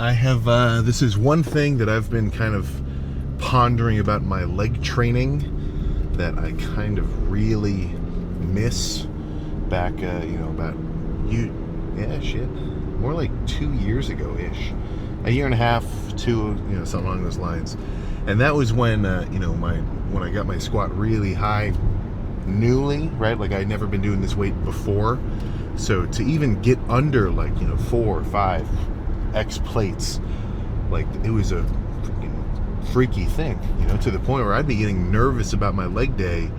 I have, this is one thing that I've been kind of pondering about my leg training that I kind of really miss back, more like 2 years ago-ish. A year and a half, two, something along those lines. And that was when, when I got my squat really high newly, right? Like I'd never been doing this weight before. So to even get under 4 or 5 X plates, like it was a freaky thing, to the point where I'd be getting nervous about my leg day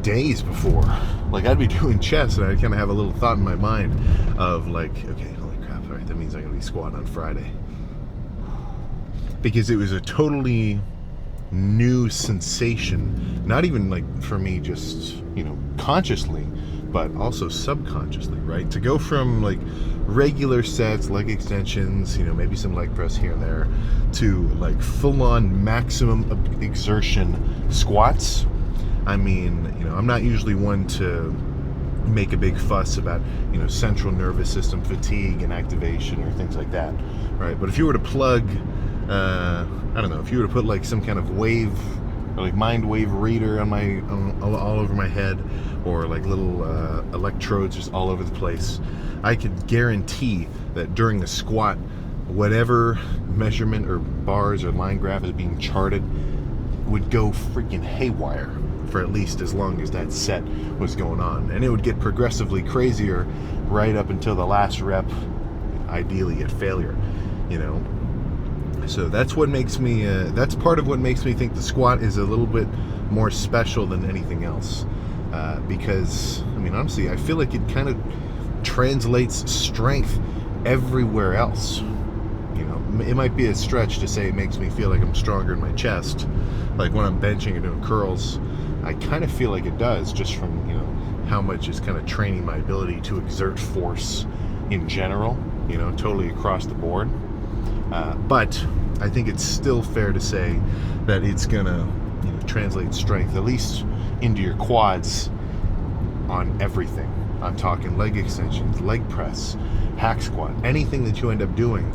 days before. Like I'd be doing chest and I'd kind of have a little thought in my mind of like, okay, holy crap, all right, that means I'm going to be squatting on Friday. Because it was a totally new sensation, not even like for me just, consciously, but also subconsciously, right? To go from like regular sets, leg extensions, maybe some leg press here and there, to like full-on maximum exertion squats. I mean, I'm not usually one to make a big fuss about, central nervous system fatigue and activation or things like that, right? But if you were to plug, if you were to put like some kind of wave, or like mind wave reader on all over my head, or like little electrodes just all over the place, I could guarantee that during a squat, whatever measurement or bars or line graph is being charted would go freaking haywire for at least as long as that set was going on. And it would get progressively crazier right up until the last rep, ideally at failure, So that's what makes me, that's part of what makes me think the squat is a little bit more special than anything else. Because, honestly, I feel like it kind of translates strength everywhere else. It might be a stretch to say it makes me feel like I'm stronger in my chest. Like when I'm benching and doing curls, I kind of feel like it does, just from, how much is kind of training my ability to exert force in general, totally across the board. But I think it's still fair to say that it's gonna translate strength, at least into your quads, on everything. I'm talking leg extensions, leg press, hack squat, anything that you end up doing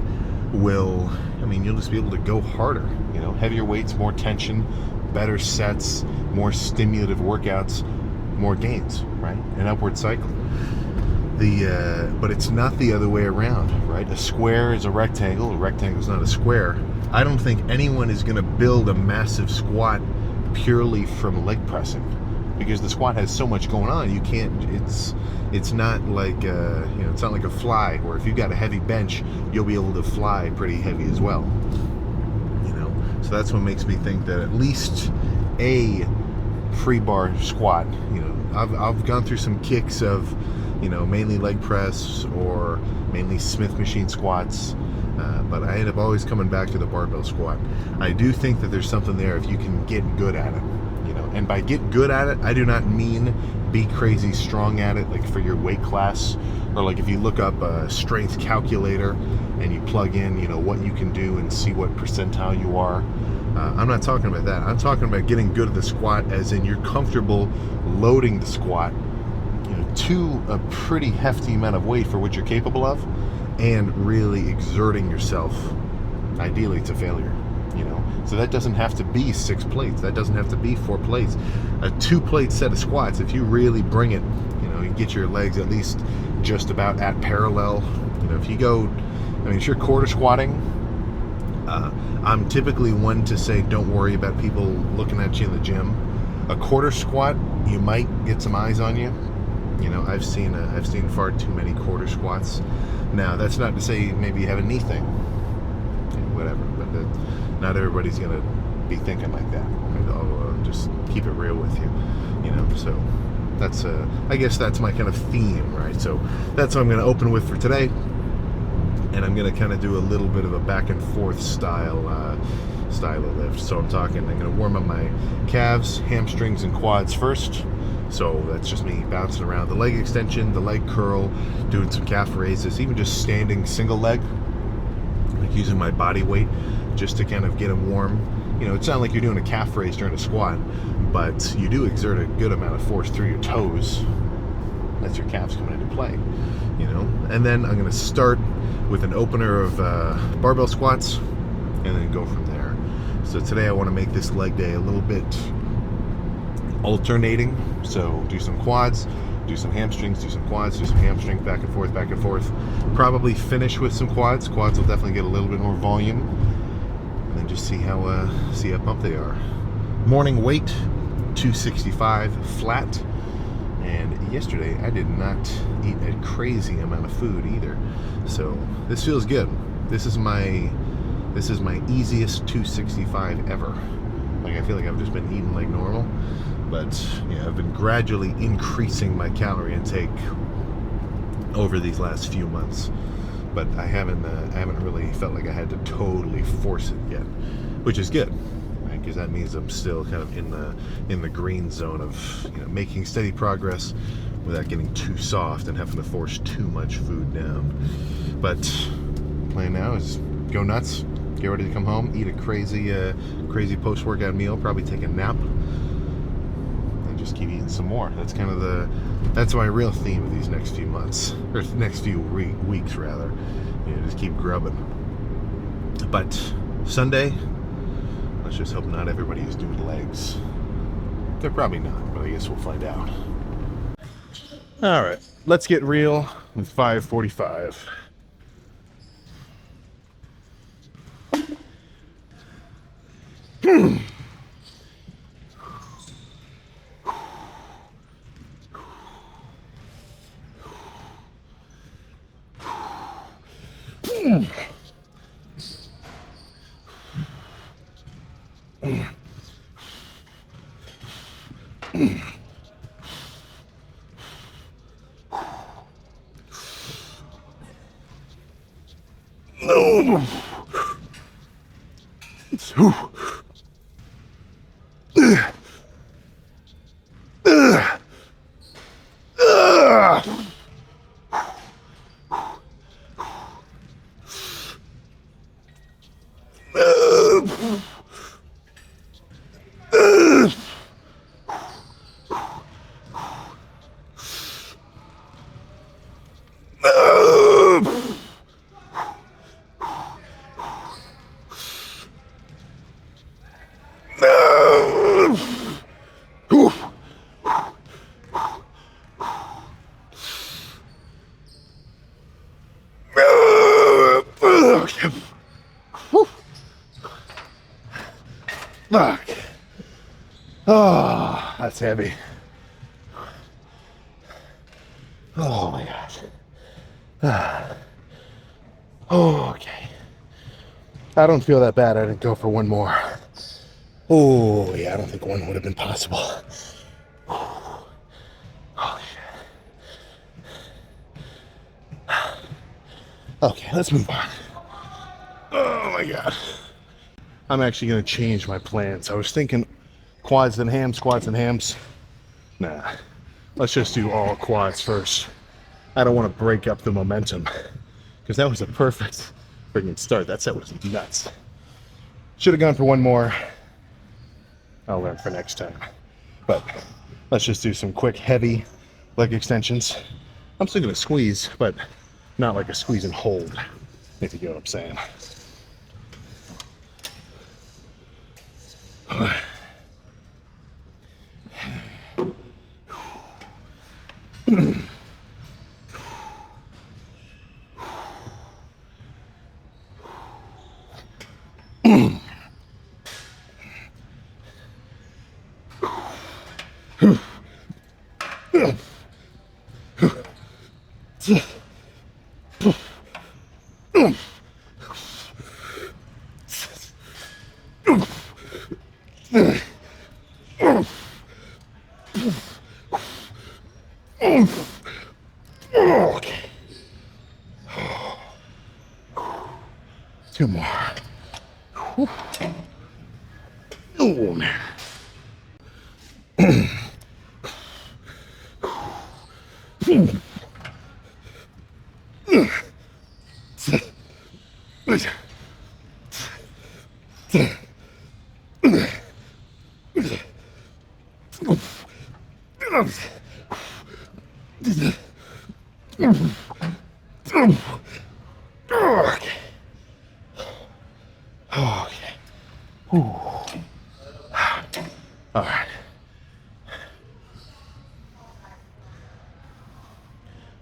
will, you'll just be able to go harder, heavier weights, more tension, better sets, more stimulative workouts, more gains, right? An upward cycle. But it's not the other way around, right? A square is a rectangle is not a square. I don't think anyone is going to build a massive squat purely from leg pressing, because the squat has so much going on. You can't, it's not like it's not like a fly where if you've got a heavy bench, you'll be able to fly pretty heavy as well. So that's what makes me think that at least a free bar squat, I've gone through some kicks of, mainly leg press or mainly Smith machine squats, but I end up always coming back to the barbell squat. I do think that there's something there if you can get good at it, and by get good at it, I do not mean be crazy strong at it, like for your weight class, or like if you look up a strength calculator and you plug in, what you can do and see what percentile you are. I'm not talking about that. I'm talking about getting good at the squat, as in you're comfortable loading the squat, to a pretty hefty amount of weight for what you're capable of, and really exerting yourself, ideally to failure. So that doesn't have to be 6 plates. That doesn't have to be 4 plates. A 2-plate set of squats, if you really bring it, you get your legs at least just about at parallel. If you go, if you're quarter squatting, I'm typically one to say don't worry about people looking at you in the gym. A quarter squat, you might get some eyes on you. I've seen far too many quarter squats. Now, that's not to say maybe you have a knee thing, whatever, but not everybody's gonna be thinking like that. I'll just keep it real with you, So that's I guess that's my kind of theme, right? So that's what I'm gonna open with for today, and I'm gonna kind of do a little bit of a back and forth style of lift. So I'm gonna warm up my calves, hamstrings, and quads first. So that's just me bouncing around the leg extension, the leg curl, doing some calf raises, even just standing single leg, like using my body weight just to kind of get them warm. It's not like you're doing a calf raise during a squat, but you do exert a good amount of force through your toes, That's your calves coming into play, you know. And then I'm going to start with an opener of barbell squats, and then go from there. So today I want to make this leg day a little bit alternating. So do some quads, do some hamstrings, do some quads, do some hamstrings, back and forth, back and forth. Probably finish with some quads. Quads will definitely get a little bit more volume, and then just see how pumped they are. Morning weight 265 flat. And yesterday I did not eat a crazy amount of food either, so this feels good. This is my easiest 265 ever. Like, I feel like I've just been eating like normal, but yeah, I've been gradually increasing my calorie intake over these last few months, but I haven't really felt like I had to totally force it yet, which is good, right? Because that means I'm still kind of in the green zone of, you know, making steady progress without getting too soft and having to force too much food down. But plan now is go nuts, get ready to come home, eat a crazy post-workout meal, probably take a nap, and just keep eating some more. That's kind of that's my real theme of these next few months, or next few weeks rather. You know, just keep grubbing. But Sunday, let's just hope not everybody is doing legs. They're probably not, but I guess we'll find out. All right, let's get real with 545. Fuck. Oh, that's heavy. Oh my gosh. Oh, okay. I don't feel that bad. I didn't go for one more. Oh yeah, I don't think one would have been possible. Holy shit. Okay, let's move on. Oh my god. I'm actually going to change my plans. I was thinking quads and hams, squats and hams. Nah, let's just do all quads first. I don't want to break up the momentum, because that was a perfect freaking start. That set was nuts. Should have gone for one more. I'll learn for next time. But let's just do some quick, heavy leg extensions. I'm still going to squeeze, but not like a squeeze and hold, if you get what I'm saying. Okay. Two more. Oh man. Okay. Okay. All right.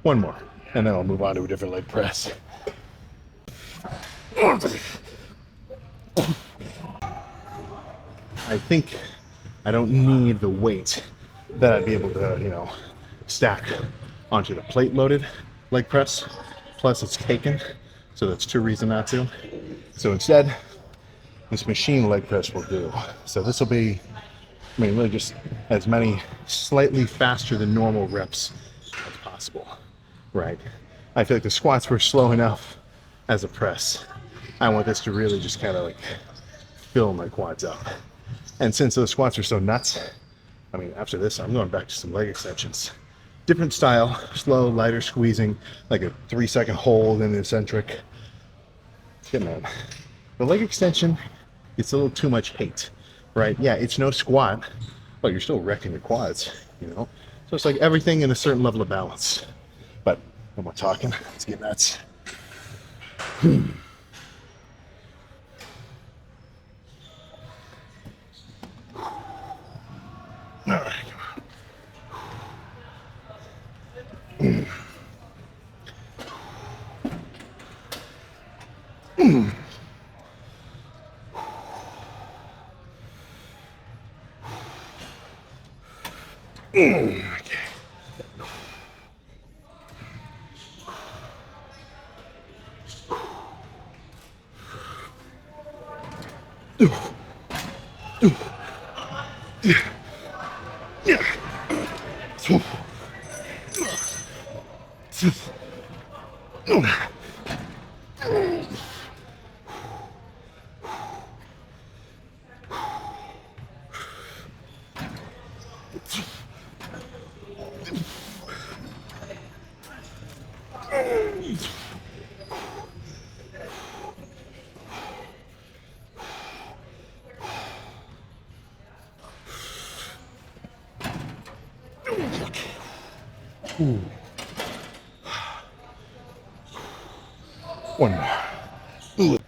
One more, and then I'll move on to a different leg press. I think I don't need the weight that I'd be able to, stack onto the plate-loaded leg press. Plus, it's taken, so that's two reasons not to. So instead, this machine leg press will do. So this will be, really just as many slightly faster than normal reps as possible, right? I feel like the squats were slow enough as a press. I want this to really just kind of like fill my quads up. And since those squats are so nuts, after this, I'm going back to some leg extensions. Different style, slow, lighter squeezing, like a 3-second hold in the eccentric. Yeah, man. The leg extension gets a little too much hate, right? Yeah, it's no squat, but you're still wrecking your quads, So it's like everything in a certain level of balance. But no more talking, let's get nuts. All right. Okay. Ooh. One more. Ooh.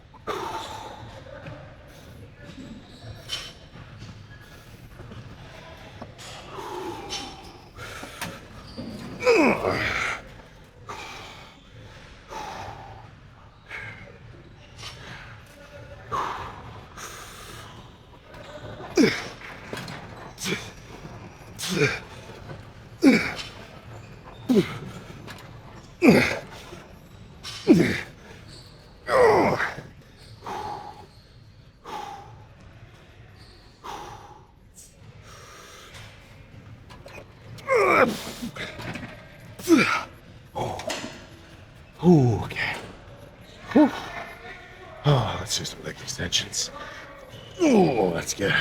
Ooh, okay. Whew. Oh, let's do some leg extensions. Oh, that's good.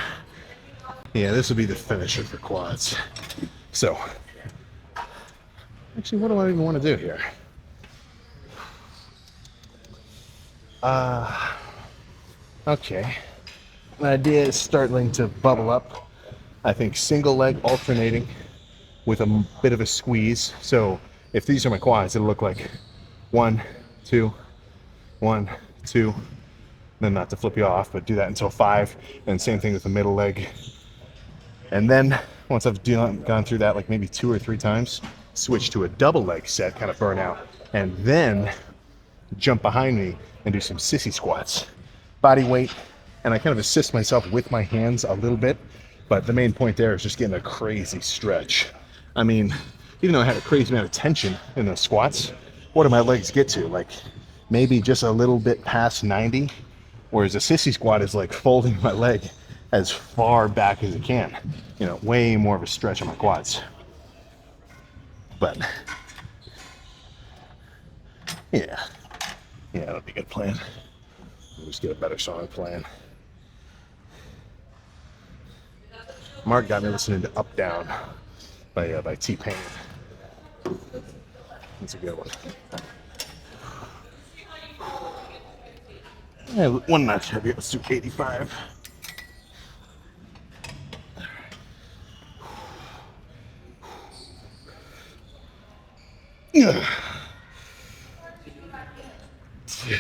Yeah, this will be the finisher for quads. So, actually, what do I even want to do here? Okay. My idea is starting to bubble up. I think single leg alternating with a bit of a squeeze. So if these are my quads, it'll look like 1, 2, 1, 2. Then not to flip you off, but do that until 5. And same thing with the middle leg. And then once I've gone through that like maybe 2 or 3 times, switch to a double leg set, kind of burn out, and then jump behind me and do some sissy squats. Body weight, and I kind of assist myself with my hands a little bit, but the main point there is just getting a crazy stretch. Even though I had a crazy amount of tension in those squats, what do my legs get to? Like maybe just a little bit past 90, whereas a sissy squat is like folding my leg as far back as it can. Way more of a stretch on my quads. But yeah, that'll be a good plan. We'll just get a better song plan. Mark got me listening to Up Down by T-Pain. That's a good one. Yeah, one notch heavy. Let's do 85. Yeah. Okay.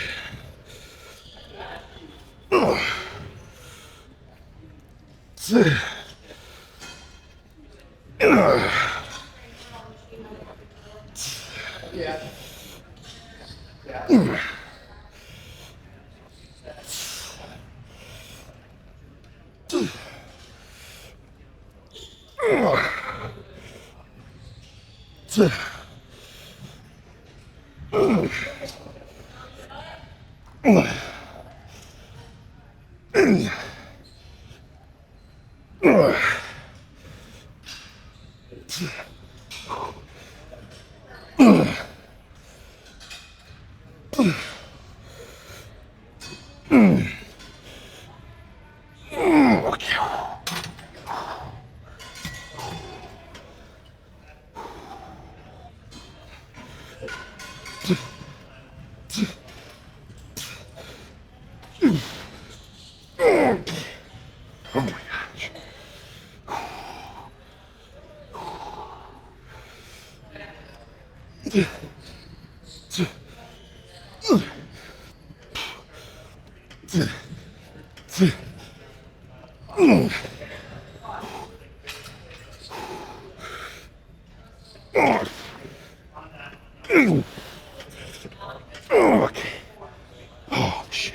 Oh, shit.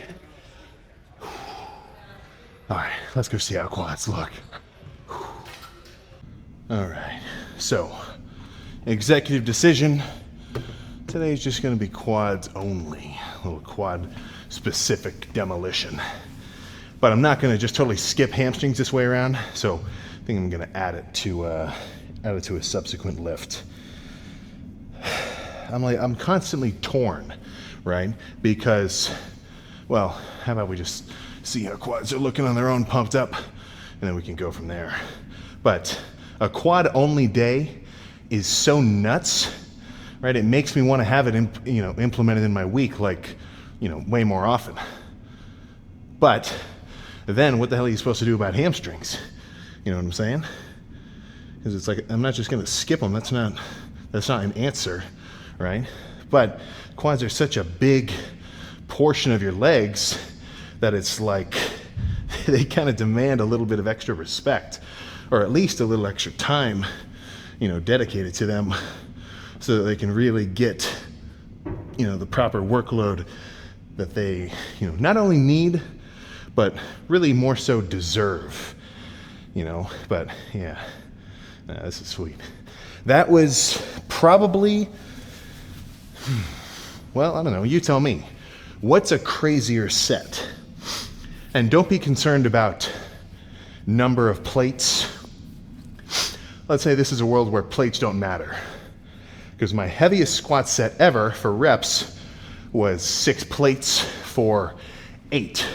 All right, let's go see how quads look. All right, so executive decision. Today's just gonna be quads only, a little quad specific demolition. But I'm not gonna just totally skip hamstrings this way around, so I think I'm gonna add it to a subsequent lift. I'm constantly torn, right? Because, well, how about we just see how quads are looking on their own, pumped up, and then we can go from there. But a quad only day is so nuts, right? It makes me want to have it, implemented in my week, like, way more often. But then what the hell are you supposed to do about hamstrings? You know what I'm saying? Because it's like, I'm not just going to skip them. That's not an answer, right? But quads are such a big portion of your legs that it's like they kind of demand a little bit of extra respect, or at least a little extra time, dedicated to them, so that they can really get, the proper workload that they, not only need, but really more so deserve, But yeah, this is sweet. That was probably, well, I don't know, you tell me. What's a crazier set? And don't be concerned about number of plates. Let's say this is a world where plates don't matter. Because my heaviest squat set ever for reps was 6 plates for 8.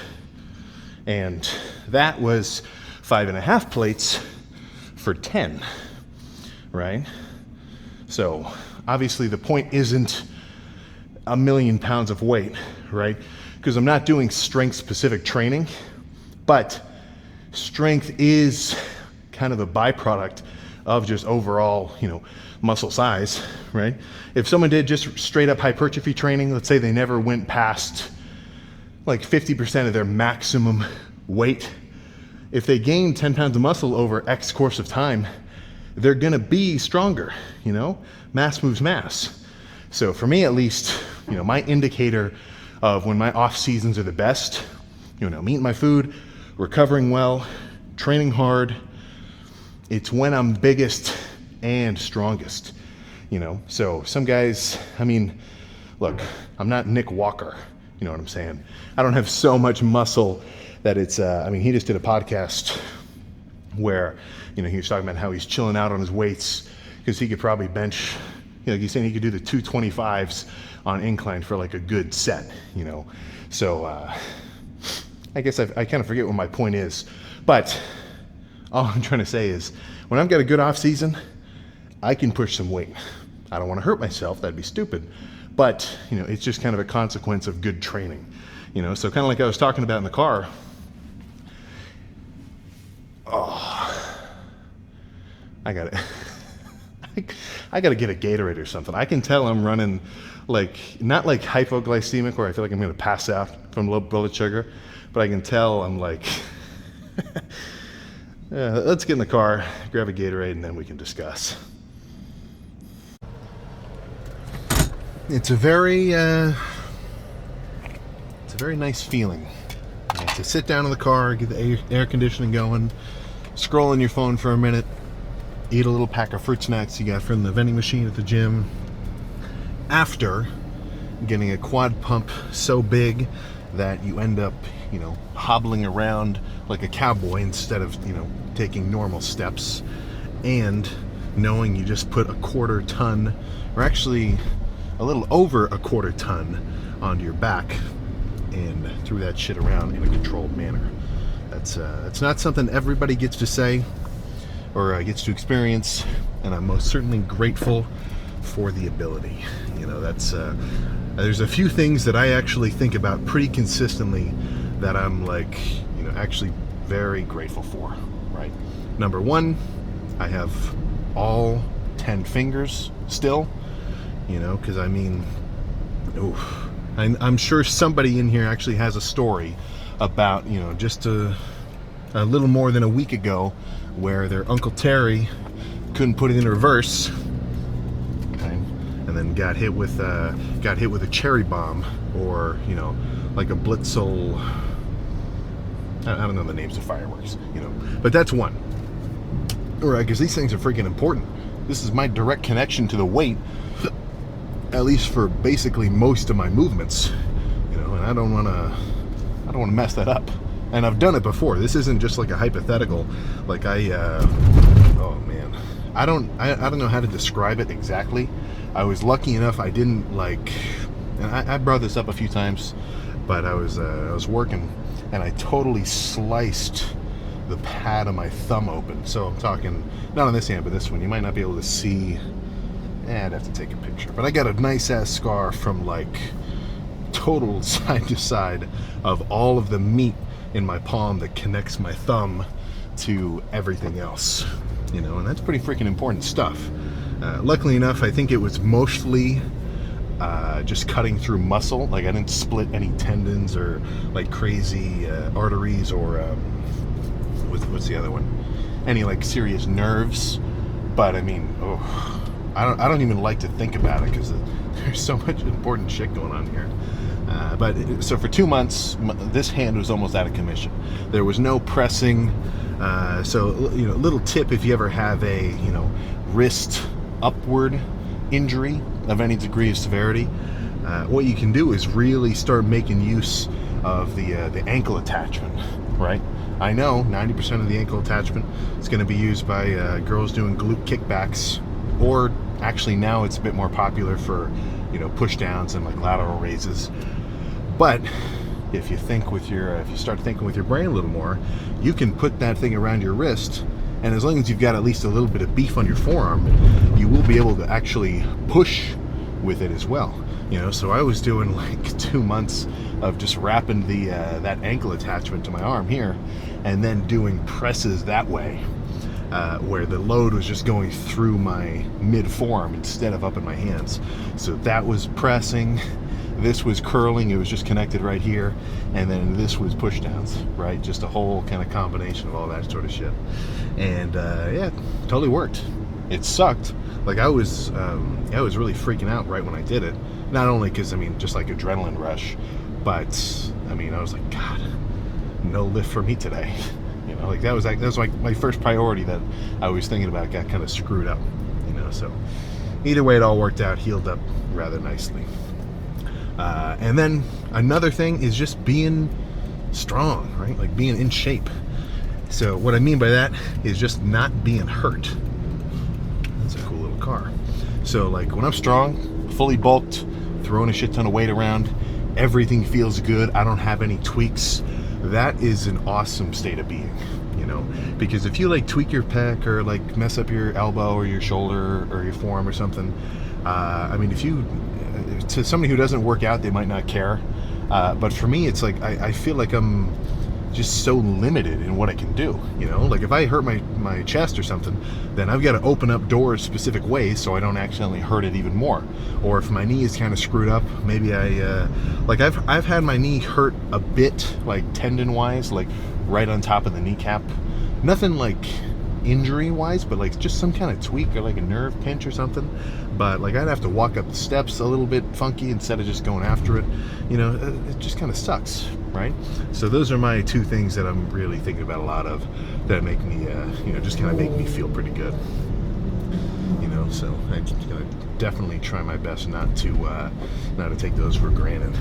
And that was 5.5 plates for 10, right? So obviously the point isn't 1,000,000 pounds of weight, right? Because I'm not doing strength specific training, but strength is kind of a byproduct of just overall, muscle size, right? If someone did just straight up hypertrophy training, let's say they never went past like 50% of their maximum weight, if they gain 10 pounds of muscle over X course of time, they're gonna be stronger, Mass moves mass. So for me at least, my indicator of when my off seasons are the best, I'm eating my food, recovering well, training hard, it's when I'm biggest and strongest, So some guys, look, I'm not Nick Walker, you know what I'm saying? I don't have so much muscle that it's, he just did a podcast where, he was talking about how he's chilling out on his weights because he could probably bench, he's saying he could do the 225s on incline for like a good set, So I guess I kind of forget what my point is, but all I'm trying to say is when I've got a good off season, I can push some weight. I don't want to hurt myself, that'd be stupid. But, it's just kind of a consequence of good training, So kind of like I was talking about in the car. Oh, I got it. like, I gotta get a Gatorade or something. I can tell I'm running like, not like hypoglycemic where I feel like I'm gonna pass out from low blood sugar, but I can tell I'm like, let's get in the car, grab a Gatorade, and then we can discuss. It's a very nice feeling to sit down in the car, get the air conditioning going, scroll on your phone for a minute, eat a little pack of fruit snacks you got from the vending machine at the gym, after getting a quad pump so big that you end up, hobbling around like a cowboy instead of, taking normal steps, and knowing you just put a quarter ton, or actually a little over a quarter ton, onto your back and threw that shit around in a controlled manner. That's not something everybody gets to say or gets to experience, and I'm most certainly grateful for the ability. There's a few things that I actually think about pretty consistently that I'm like, actually very grateful for, right? Number one, I have all 10 fingers still, because I'm sure somebody in here actually has a story about, just a little more than a week ago where their Uncle Terry couldn't put it in reverse, okay, and then got hit with a cherry bomb, or like a Blitzel. I don't know the names of fireworks, but that's one. Right, because these things are freaking important. This is my direct connection to the weight, at least for basically most of my movements, and I don't want to mess that up. And I've done it before. This isn't just like a hypothetical. Like oh man, I don't know how to describe it exactly. I was lucky enough I didn't and I brought this up a few times, but I was working and I totally sliced the pad of my thumb open. So I'm talking not on this hand, but this one. You might not be able to see. I'd have to take a picture. But I got a nice ass scar from total side to side of all of the meat in my palm that connects my thumb to everything else. And that's pretty freaking important stuff. Luckily enough, I think it was mostly just cutting through muscle. I didn't split any tendons or crazy arteries, or what's the other one? Any serious nerves. But I don't even like to think about it because there's so much important shit going on here. So for 2 months, this hand was almost out of commission. There was no pressing. So little tip: if you ever have a wrist upward injury of any degree of severity, what you can do is really start making use of the ankle attachment. Right? I know 90% of the ankle attachment is going to be used by girls doing glute kickbacks, or actually now it's a bit more popular for push downs and lateral raises. But if you start thinking with your brain a little more, you can put that thing around your wrist, and as long as you've got at least a little bit of beef on your forearm, you will be able to actually push with it as well. So I was doing 2 months of just wrapping that ankle attachment to my arm here, and then doing presses that way, where the load was just going through my mid forearm instead of up in my hands. So that was pressing, this was curling, it was just connected right here, and then this was push downs, right? Just a whole kind of combination of all that sort of shit. And yeah, totally worked. It sucked. I was really freaking out right when I did it. Not only because just adrenaline rush, but I was like, God, no lift for me today. That was my first priority that I was thinking about got kind of screwed up. So either way, it all worked out, healed up rather nicely. And then another thing is just being strong, right? Being in shape. So what I mean by that is just not being hurt. That's a cool little car. So when I'm strong, fully bulked, throwing a shit ton of weight around, everything feels good, I don't have any tweaks, that is an awesome state of being, because if you tweak your pec or mess up your elbow or your shoulder or your forearm or something, if you, to somebody who doesn't work out, they might not care, but for me it's I feel like I'm just so limited in what I can do, you know? Like if I hurt my chest or something, then I've got to open up doors specific ways so I don't accidentally hurt it even more. Or if my knee is kind of screwed up, maybe like I've had my knee hurt a bit, like tendon wise, like right on top of the kneecap. Nothing like injury wise, but like just some kind of tweak or like a nerve pinch or something. But like I'd have to walk up the steps a little bit funky instead of just going after it. You know, it just kind of sucks, right? So those are my two things that I'm really thinking about a lot of that make me, you know, just kind of make me feel pretty good. You know, so I'm gonna definitely try my best not to take those for granted.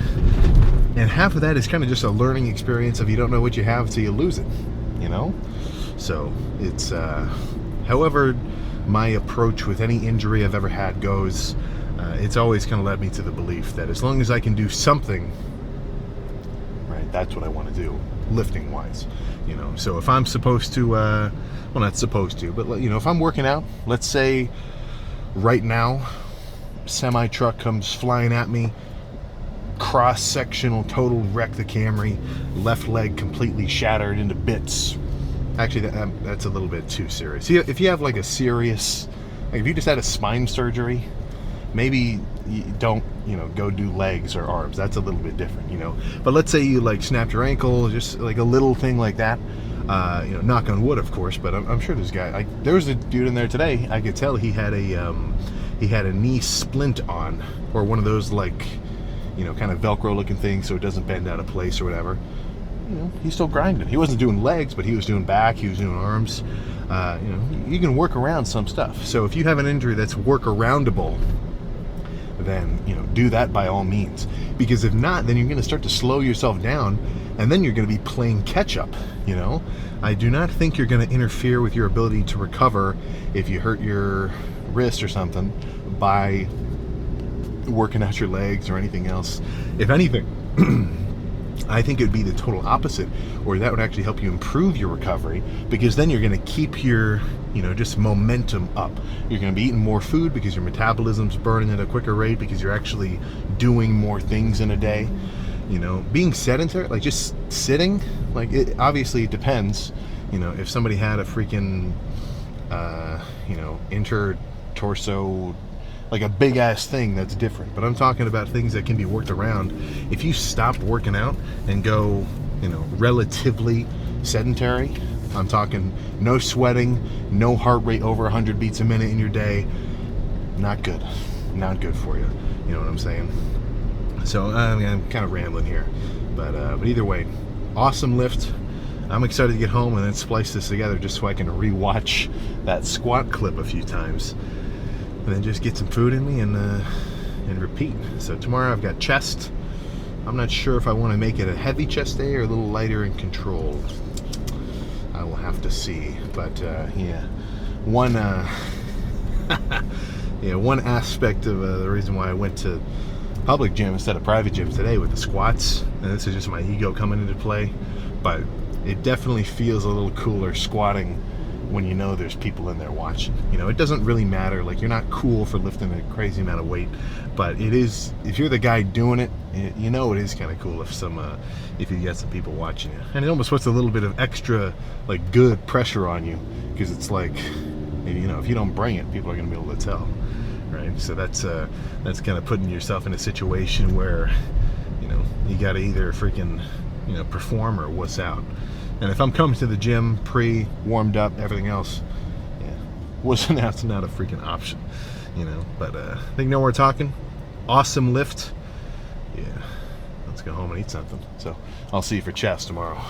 And half of that is kind of just a learning experience of you don't know what you have till you lose it, you know? So it's, however my approach with any injury I've ever had goes, it's always kind of led me to the belief that as long as I can do something, right, that's what I want to do, lifting wise, you know. So if I'm supposed to, well, not supposed to, but you know, if I'm working out, let's say right now, semi truck comes flying at me, cross-sectional total wreck the Camry, left leg completely shattered into bits. Actually, that's a little bit too serious. If you have like a serious, like if you just had a spine surgery, maybe you don't, you know, go do legs or arms. That's a little bit different, you know. But let's say you like snapped your ankle, just like a little thing like that. You know, knock on wood, of course. But I'm sure this guy. There was a dude in there today. I could tell he had a knee splint on, or one of those like, you know, kind of Velcro looking things so it doesn't bend out of place or whatever. You know, he's still grinding. He wasn't doing legs, but he was doing back, he was doing arms. You know, you can work around some stuff. So if you have an injury that's work-aroundable, then, you know, do that by all means. Because if not, then you're going to start to slow yourself down, and then you're going to be playing catch-up, you know? I do not think you're going to interfere with your ability to recover if you hurt your wrist or something by working out your legs or anything else. If anything, I think it would be the total opposite, or that would actually help you improve your recovery, because then you're going to keep your, you know, just momentum up. You're going to be eating more food because your metabolism's burning at a quicker rate because you're actually doing more things in a day. You know, being sedentary, like just sitting, like it obviously depends. You know, if somebody had a freaking, you know, intertorso, like a big ass thing, that's different. But I'm talking about things that can be worked around. If you stop working out and go, you know, relatively sedentary, I'm talking no sweating, no heart rate over 100 beats a minute in your day, not good. Not good for you. You know what I'm saying? So I'm kind of rambling here. But either way, awesome lift. I'm excited to get home and then splice this together just so I can rewatch that squat clip a few times. And then just get some food in me and repeat. So tomorrow I've got chest. I'm not sure if I want to make it a heavy chest day or a little lighter and controlled. I will have to see. But yeah, one one aspect of the reason why I went to public gym instead of private gym today with the squats, and this is just my ego coming into play, but it definitely feels a little cooler squatting when you know there's people in there watching. You know, it doesn't really matter, like you're not cool for lifting a crazy amount of weight, but it is, if you're the guy doing it, you know it is kind of cool if you get some people watching you. And it almost puts a little bit of extra, like, good pressure on you, because it's like, you know, if you don't bring it, people are going to be able to tell, right? So that's kind of putting yourself in a situation where, you know, you got to either freaking, you know, perform or wuss out. And if I'm coming to the gym warmed up, everything else, yeah, wussing out's not a freaking option, you know. But I think no more talking. Awesome lift. Yeah, let's go home and eat something. So I'll see you for chest tomorrow.